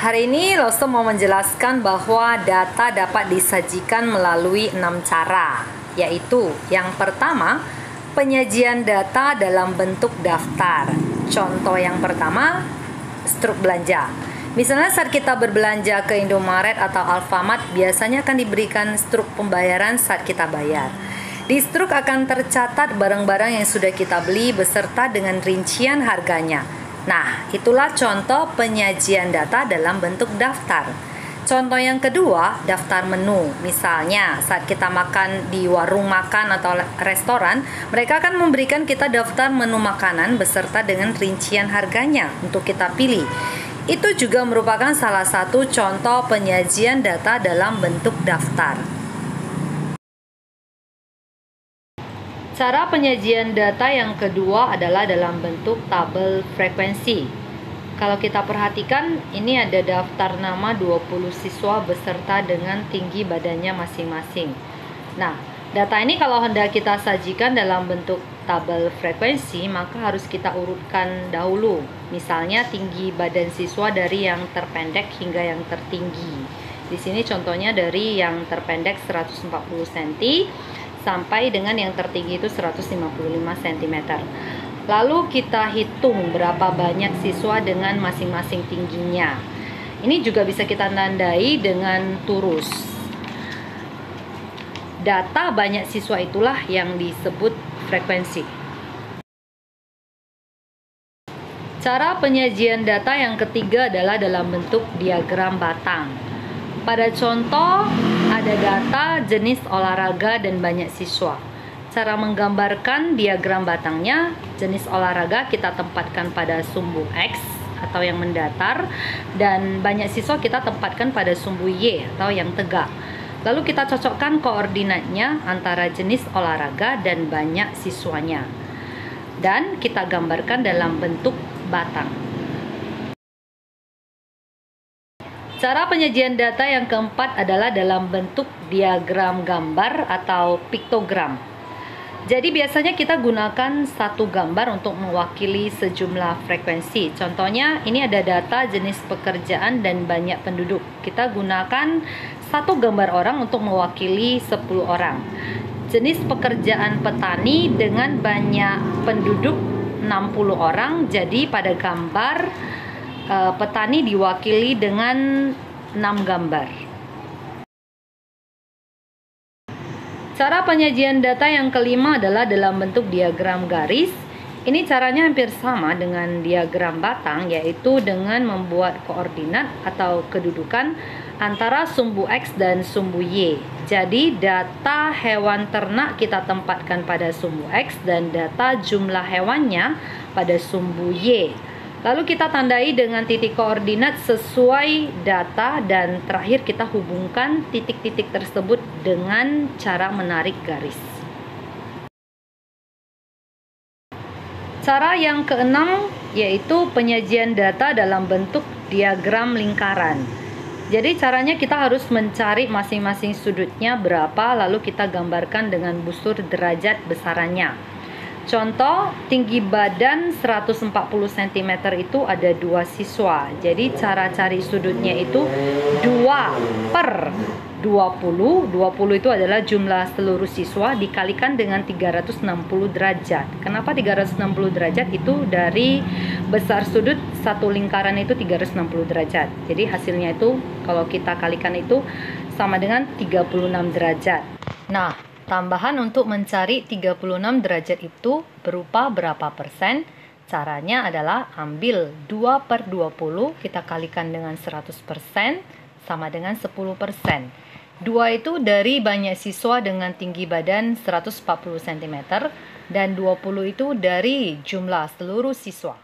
Hari ini Loso mau menjelaskan bahwa data dapat disajikan melalui 6 cara, yaitu yang pertama, penyajian data dalam bentuk daftar. Contoh yang pertama, struk belanja. Misalnya saat kita berbelanja ke Indomaret atau Alfamart, biasanya akan diberikan struk pembayaran saat kita bayar. Di struk akan tercatat barang-barang yang sudah kita beli beserta dengan rincian harganya. Nah, itulah contoh penyajian data dalam bentuk daftar. Contoh yang kedua, daftar menu. Misalnya, saat kita makan di warung makan atau restoran, mereka akan memberikan kita daftar menu makanan beserta dengan rincian harganya untuk kita pilih. Itu juga merupakan salah satu contoh penyajian data dalam bentuk daftar. Cara penyajian data yang kedua adalah dalam bentuk tabel frekuensi. Kalau kita perhatikan, ini ada daftar nama 20 siswa beserta dengan tinggi badannya masing-masing. Nah, data ini kalau hendak kita sajikan dalam bentuk tabel frekuensi, maka harus kita urutkan dahulu. Misalnya tinggi badan siswa dari yang terpendek hingga yang tertinggi. Di sini contohnya dari yang terpendek 140 cm sampai dengan yang tertinggi itu 155 cm. Lalu kita hitung berapa banyak siswa dengan masing-masing tingginya. Ini juga bisa kita tandai dengan turus. Data banyak siswa itulah yang disebut frekuensi. Cara penyajian data yang ketiga adalah dalam bentuk diagram batang. Pada contoh, ada data jenis olahraga dan banyak siswa. Cara menggambarkan diagram batangnya, jenis olahraga kita tempatkan pada sumbu X atau yang mendatar, dan banyak siswa kita tempatkan pada sumbu Y atau yang tegak. Lalu kita cocokkan koordinatnya antara jenis olahraga dan banyak siswanya. Dan kita gambarkan dalam bentuk batang. Cara penyajian data yang keempat adalah dalam bentuk diagram gambar atau piktogram. Jadi biasanya kita gunakan satu gambar untuk mewakili sejumlah frekuensi. Contohnya ini ada data jenis pekerjaan dan banyak penduduk. Kita gunakan satu gambar orang untuk mewakili 10 orang. Jenis pekerjaan petani dengan banyak penduduk 60 orang. Jadi pada gambar petani diwakili dengan 6 gambar. Cara penyajian data yang kelima adalah dalam bentuk diagram garis. Ini caranya hampir sama dengan diagram batang, yaitu dengan membuat koordinat atau kedudukan antara sumbu X dan sumbu Y. Jadi data hewan ternak kita tempatkan pada sumbu X dan data jumlah hewannya pada sumbu Y. Lalu kita tandai dengan titik koordinat sesuai data dan terakhir kita hubungkan titik-titik tersebut dengan cara menarik garis. Cara yang keenam yaitu penyajian data dalam bentuk diagram lingkaran. Jadi caranya kita harus mencari masing-masing sudutnya berapa, lalu kita gambarkan dengan busur derajat besarannya. Contoh, tinggi badan 140 cm itu ada 2 siswa. Jadi cara cari sudutnya itu 2 per 20. 20 itu adalah jumlah seluruh siswa dikalikan dengan 360 derajat. Kenapa 360 derajat? Itu dari besar sudut satu lingkaran itu 360 derajat. Jadi hasilnya itu kalau kita kalikan itu sama dengan 36 derajat. Nah, tambahan untuk mencari 36 derajat itu berupa berapa persen? Caranya adalah ambil 2 per 20, kita kalikan dengan 100% sama dengan 10%. 2 itu dari banyak siswa dengan tinggi badan 140 cm dan 20 itu dari jumlah seluruh siswa.